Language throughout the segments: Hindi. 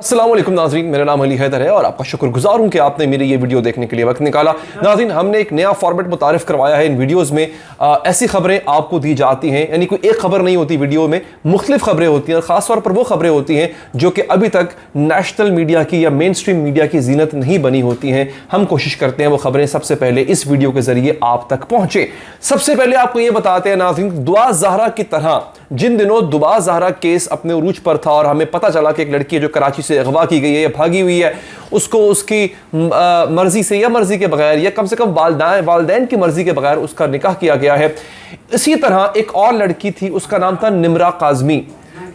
अस्सलाम वालेकुम नाज़रीन, मेरा नाम अली हैदर है और आपका शुक्रगुजार हूँ कि आपने मेरी ये वीडियो देखने के लिए वक्त निकाला। नाज़रीन, हमने एक नया फॉर्मेट मुतारिफ करवाया है। इन वीडियोस में ऐसी खबरें आपको दी जाती हैं, यानी कोई एक खबर नहीं होती वीडियो में, मुख्तलिफ खबरें होती हैं और ख़ास तौर पर वो खबरें होती हैं जो कि अभी तक नेशनल मीडिया की या मेन स्ट्रीम मीडिया की जीनत नहीं बनी होती हैं। हम कोशिश करते हैं वो खबरें सबसे पहले इस वीडियो के ज़रिए आप तक पहुँचे। सबसे पहले आपको ये बताते हैं नाज़रीन, दुआ ज़हरा की तरह जिन दिनों दुआ ज़हरा केस अपने उरूज पर था और हमें पता चला कि एक लड़की जो कराची से अगवा की गई है या भागी हुई है, उसको उसकी मर्जी से या मर्जी के बगैर या कम से कम वालिदैन की मर्जी के बगैर उसका निकाह किया गया है। इसी तरह एक और लड़की थी, उसका नाम था निम्रा काज़मी।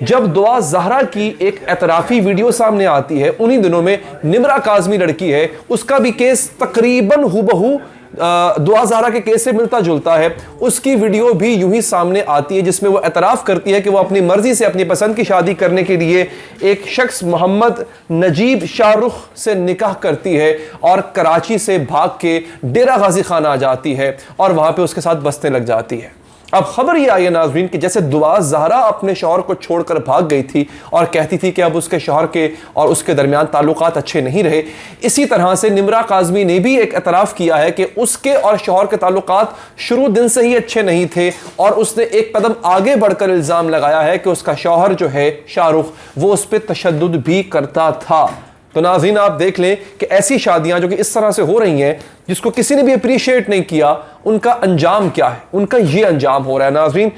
जब दुआ ज़हरा की एक एतराफ़ी वीडियो सामने आती है, उन्हीं दिनों में निम्रा काज़मी लड़की है, उसका भी केस तकरीबन हुबहू दुआ ज़हरा के केस से मिलता जुलता है। उसकी वीडियो भी यूं ही सामने आती है जिसमें वो एतराफ़ करती है कि वो अपनी मर्जी से अपनी पसंद की शादी करने के लिए एक शख्स मोहम्मद नजीब शाहरुख से निकाह करती है और कराची से भाग के डेरा गाजी खाना आ जाती है और वहां पे उसके साथ बसने लग जाती है। अब खबर ये आई है नाज़रीन कि जैसे दुआ ज़हरा अपने शौहर को छोड़कर भाग गई थी और कहती थी कि अब उसके शौहर के और उसके दरमियान ताल्लुकात अच्छे नहीं रहे, इसी तरह से निम्रा काज़मी ने भी एक एतराफ़ किया है कि उसके और शौहर के ताल्लुकात शुरू दिन से ही अच्छे नहीं थे और उसने एक कदम आगे बढ़कर इल्ज़ाम लगाया है कि उसका शौहर जो है शाहरुख, वो उस पर तशद्दुद भी करता था। तो नाज़रीन, आप देख लें कि ऐसी शादियां जो कि इस तरह से हो रही हैं, जिसको किसी ने भी अप्रिशिएट नहीं किया, उनका अंजाम क्या है? उनका ये अंजाम हो रहा है नाज़रीन।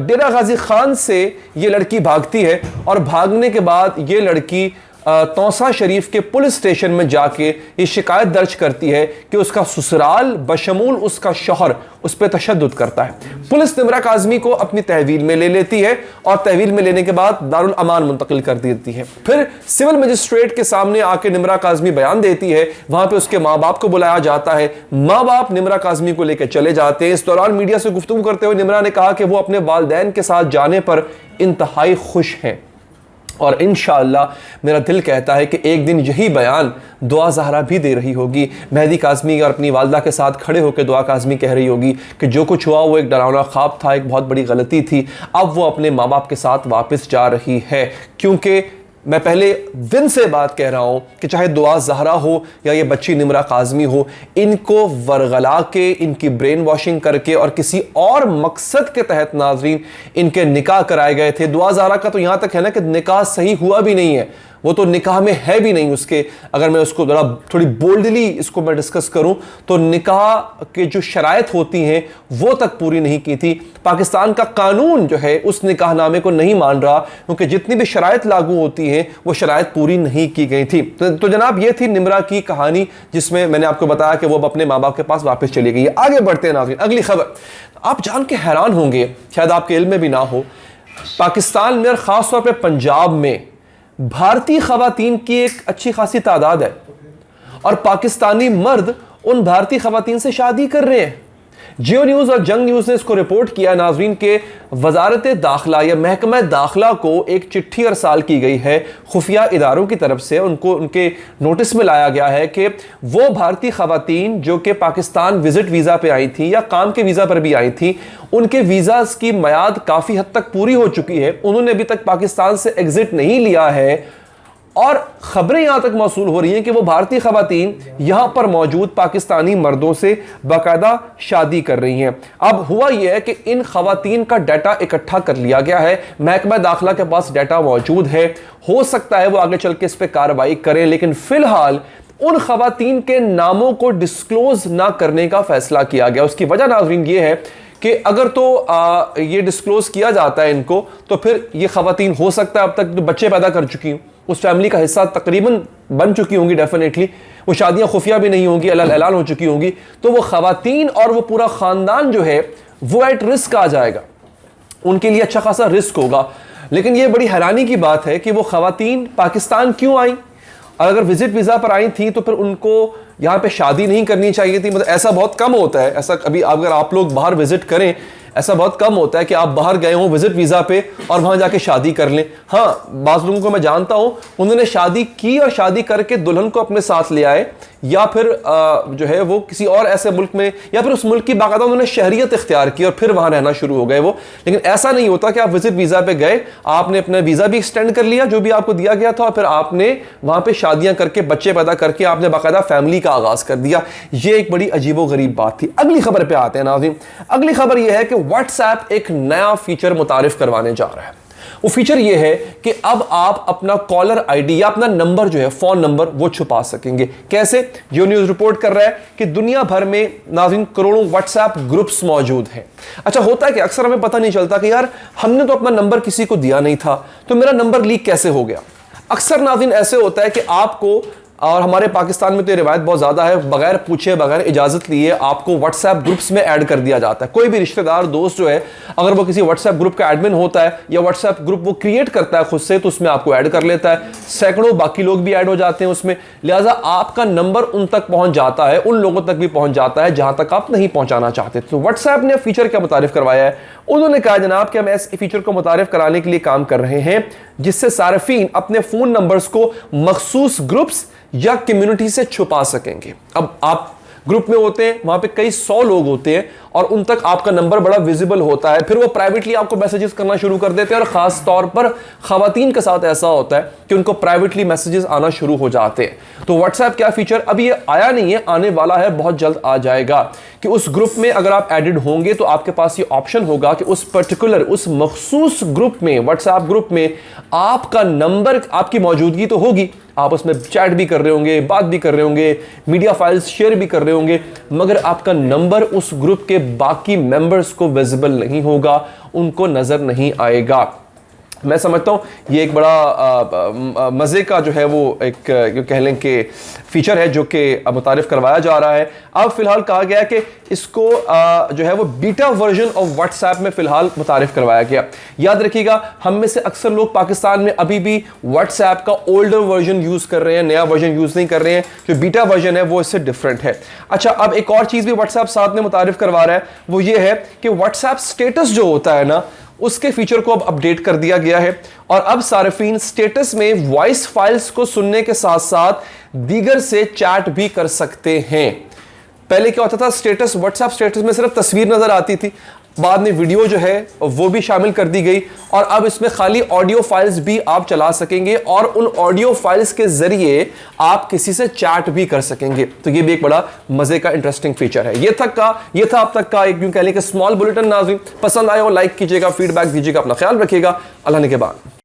डेरा गाजी खान से ये लड़की भागती है और भागने के बाद ये लड़की तौसा शरीफ के पुलिस स्टेशन में जाके ये शिकायत दर्ज करती है कि उसका ससुराल बशमूल उसका शौहर उस पर तशद्दुद करता है। पुलिस निम्रा काज़मी को अपनी तहवील में ले लेती है और तहवील में लेने के बाद दारुल अमान मुंतकिल कर देती है। फिर सिविल मजिस्ट्रेट के सामने आके निम्रा काज़मी बयान देती है। वहां पे उसके माँ बाप को बुलाया जाता है। माँ बाप निम्रा काज़मी को लेकर चले जाते हैं। इस दौरान मीडिया से गुफ्तगू करते हुए निम्रा ने कहा कि वो अपने वालिदैन के साथ जाने पर इंतहाई खुश हैं और इंशाअल्लाह मेरा दिल कहता है कि एक दिन यही बयान दुआ ज़हरा भी दे रही होगी। मेहदी काज़मी और अपनी वालदा के साथ खड़े होकर दुआ काज़मी कह रही होगी कि जो कुछ हुआ वो एक डरावना ख्वाब था, एक बहुत बड़ी गलती थी, अब वो अपने माँ बाप के साथ वापस जा रही है। क्योंकि मैं पहले दिन से बात कह रहा हूं कि चाहे दुआ ज़हरा हो या ये बच्ची निम्रा काज़मी हो, इनको वरगला के, इनकी ब्रेन वॉशिंग करके और किसी और मकसद के तहत नाज़रीन इनके निकाह कराए गए थे। दुआ ज़हरा का तो यहां तक है ना कि निकाह सही हुआ भी नहीं है, वो तो निकाह में है भी नहीं उसके। अगर मैं उसको जरा थोड़ी बोल्डली इसको मैं डिस्कस करूं तो निकाह के जो शराइत होती हैं वो तक पूरी नहीं की थी। पाकिस्तान का कानून जो है उस निकाहनामे को नहीं मान रहा, क्योंकि जितनी भी शराइत लागू होती हैं वो शराइत पूरी नहीं की गई थी। तो जनाब, ये थी निम्रा की कहानी जिसमें मैंने आपको बताया कि वो अपने माँ बाप के पास वापस चली गई है। आगे बढ़ते हैं नाज़रीन, अगली खबर आप जान के हैरान होंगे, शायद आपके इल्म में भी ना हो। पाकिस्तान में और ख़ास तौर पर पंजाब में भारतीय खवातीन की एक अच्छी खासी तादाद है और पाकिस्तानी मर्द उन भारतीय खवातीन से शादी कर रहे हैं। जियो न्यूज़ और जंग न्यूज़ ने इसको रिपोर्ट किया नाज़रीन के वजारत दाखिला या महकमा दाखिला को एक चिट्ठी अरसाल की गई है खुफिया इदारों की तरफ से। उनको उनके नोटिस में लाया गया है कि वो भारतीय खवातीन जो कि पाकिस्तान विजिट वीज़ा पे आई थी या काम के वीज़ा पर भी आई थी, उनके वीज़ास की मियाद काफ़ी हद तक पूरी हो चुकी है, उन्होंने अभी तक पाकिस्तान से एग्जिट नहीं लिया है और खबरें यहां तक मौसूल हो रही हैं कि वो भारतीय खवातीन यहां पर मौजूद पाकिस्तानी मर्दों से बाकायदा शादी कर रही हैं। अब हुआ यह है कि इन खवातीन का डाटा इकट्ठा कर लिया गया है, महकमा दाखिला के पास डाटा मौजूद है। हो सकता है वो आगे चल के इस पर कार्रवाई करें, लेकिन फिलहाल उन खवातीन के नामों को डिस्क्लोज ना करने का फैसला किया गया। उसकी वजह नाज़रीन ये है कि अगर तो ये डिस्क्लोज किया जाता है इनको, तो फिर ये खवातीन हो सकता है अब तक जो बच्चे पैदा कर चुकी हूँ, उस फैमिली का हिस्सा तकरीबन बन चुकी होंगी, डेफिनेटली वो शादियां खुफिया भी नहीं होंगी, ऐलान हो चुकी होंगी, तो वो खवातीन और वो पूरा ख़ानदान जो है वो एट रिस्क आ जाएगा, उनके लिए अच्छा खासा रिस्क होगा। लेकिन ये बड़ी हैरानी की बात है कि वो खवातीन पाकिस्तान क्यों आई, और अगर विजिट वीज़ा पर आई थी तो फिर उनको यहाँ पे शादी नहीं करनी चाहिए थी। मतलब ऐसा बहुत कम होता है, ऐसा अभी अगर आप लोग बाहर विजिट करें ऐसा बहुत कम होता है कि आप बाहर गए हों विजिट वीज़ा पे और वहाँ जाके शादी कर लें। हाँ, बाज़ लोगों को मैं जानता हूँ उन्होंने शादी की और शादी करके दुल्हन को अपने साथ ले आए, या फिर जो है वो किसी और ऐसे मुल्क में या फिर उस मुल्क की बाकायदा उन्होंने शहरियत इख्तियार की और फिर वहाँ रहना शुरू हो गए वो। लेकिन ऐसा नहीं होता कि आप विजिट वीज़ा पे गए, आपने अपना वीज़ा भी एक्सटेंड कर लिया जो भी आपको दिया गया था, और फिर आपने वहाँ पे शादियाँ करके बच्चे पैदा करके आपने बाकायदा फैमिली का आगाज़ कर दिया। ये एक बड़ी अजीबो गरीब बात थी। अगली खबर पे आते हैं नाज़रीन। अगली खबर यह है कि व्हाट्सएप एक नया फीचर मुतारिफ करवाने जा रहा है। वो फीचर ये है कि अब आप अपना कॉलर आईडी या अपना नंबर जो है फोन नंबर वो छुपा सकेंगे। कैसे? जियो न्यूज़ रिपोर्ट कर रहा है कि दुनिया भर में नाज़रीन करोड़ों व्हाट्सएप ग्रुप्स मौजूद हैं। अच्छा, होता है कि अक्सर हमें पता नहीं चलता कि यार हमने तो अपना नंबर किसी को दिया नहीं था, तो मेरा नंबर लीक कैसे हो गया। अक्सर नाज़रीन ऐसे होता है कि आपको, और हमारे पाकिस्तान में तो ये रिवायत बहुत ज़्यादा है, बगैर पूछे बगैर इजाज़त लिए आपको व्हाट्सएप ग्रुप्स में ऐड कर दिया जाता है। कोई भी रिश्तेदार दोस्त जो है अगर वो किसी व्हाट्सएप ग्रुप का एडमिन होता है या व्हाट्सएप ग्रुप वो क्रिएट करता है खुद से, तो उसमें आपको ऐड कर लेता है। सैकड़ों बाकी लोग भी ऐड हो जाते हैं उसमें, लिहाजा आपका नंबर उन तक पहुंच जाता है, उन लोगों तक भी पहुंच जाता है जहां तक आप नहीं पहुंचाना चाहते। तो व्हाट्सएप ने फीचर क्या मुतारिफ करवाया है? उन्होंने कहा जनाब कि हम इस फीचर को मुतारिफ कराने के लिए काम कर रहे हैं जिससे सार्फिन अपने फोन नंबर्स को मखसूस ग्रुप्स या कम्युनिटी से छुपा सकेंगे। अब आप ग्रुप में होते हैं, वहां पे कई 100 लोग होते हैं और उन तक आपका नंबर बड़ा विजिबल होता है, फिर वो प्राइवेटली आपको मैसेजेस करना शुरू कर देते हैं। और खास तौर पर खवातीन के साथ ऐसा होता है कि उनको प्राइवेटली मैसेजेस आना शुरू हो जाते हैं। तो व्हाट्सएप क्या फीचर अभी ये आया नहीं है, आने वाला है, बहुत जल्द आ जाएगा कि उस ग्रुप में अगर आप एडिड होंगे तो आपके पास ये ऑप्शन होगा कि उस पर्टिकुलर उस मखसूस ग्रुप में, व्हाट्सएप ग्रुप में आपका नंबर, आपकी मौजूदगी तो होगी, आप उसमें चैट भी कर रहे होंगे, बात भी कर रहे होंगे, मीडिया फाइल्स शेयर भी कर रहे होंगे, मगर आपका नंबर उस ग्रुप के बाकी मेंबर्स को विजिबल नहीं होगा, उनको नजर नहीं आएगा। मैं समझता हूँ ये एक बड़ा मज़े का जो है वो एक कह लें कि फीचर है जो कि मुतारिफ करवाया जा रहा है। अब फिलहाल कहा गया कि इसको जो है वो बीटा वर्जन ऑफ व्हाट्सएप में फिलहाल मुतारिफ करवाया गया। याद रखिएगा, हम में से अक्सर लोग पाकिस्तान में अभी भी व्हाट्सएप का ओल्डर वर्जन यूज़ कर रहे हैं, नया वर्जन यूज़ नहीं कर रहे हैं। जो बीटा वर्जन है वो इससे डिफरेंट है। अच्छा, अब एक और चीज़ भी व्हाट्सएप साथ में मुतारिफ करवा रहा है, वो ये है कि व्हाट्सएप स्टेटस जो होता है ना, उसके फीचर को अब अपडेट कर दिया गया है और अब सार्फिन स्टेटस में वॉइस फाइल्स को सुनने के साथ साथ दीगर से चैट भी कर सकते हैं। पहले क्या होता था, स्टेटस, व्हाट्सएप स्टेटस में सिर्फ तस्वीर नजर आती थी, बाद में वीडियो जो है वो भी शामिल कर दी गई और अब इसमें खाली ऑडियो फाइल्स भी आप चला सकेंगे और उन ऑडियो फाइल्स के जरिए आप किसी से चैट भी कर सकेंगे। तो ये भी एक बड़ा मजे का इंटरेस्टिंग फीचर है। ये था अब तक का एक यूं कह लें कि स्मॉल बुलेटिन। नाज़रीन, पसंद आया हो लाइक कीजिएगा, फीडबैक दीजिएगा, अपना ख्याल रखिएगा। अल्लाह ने के बाद।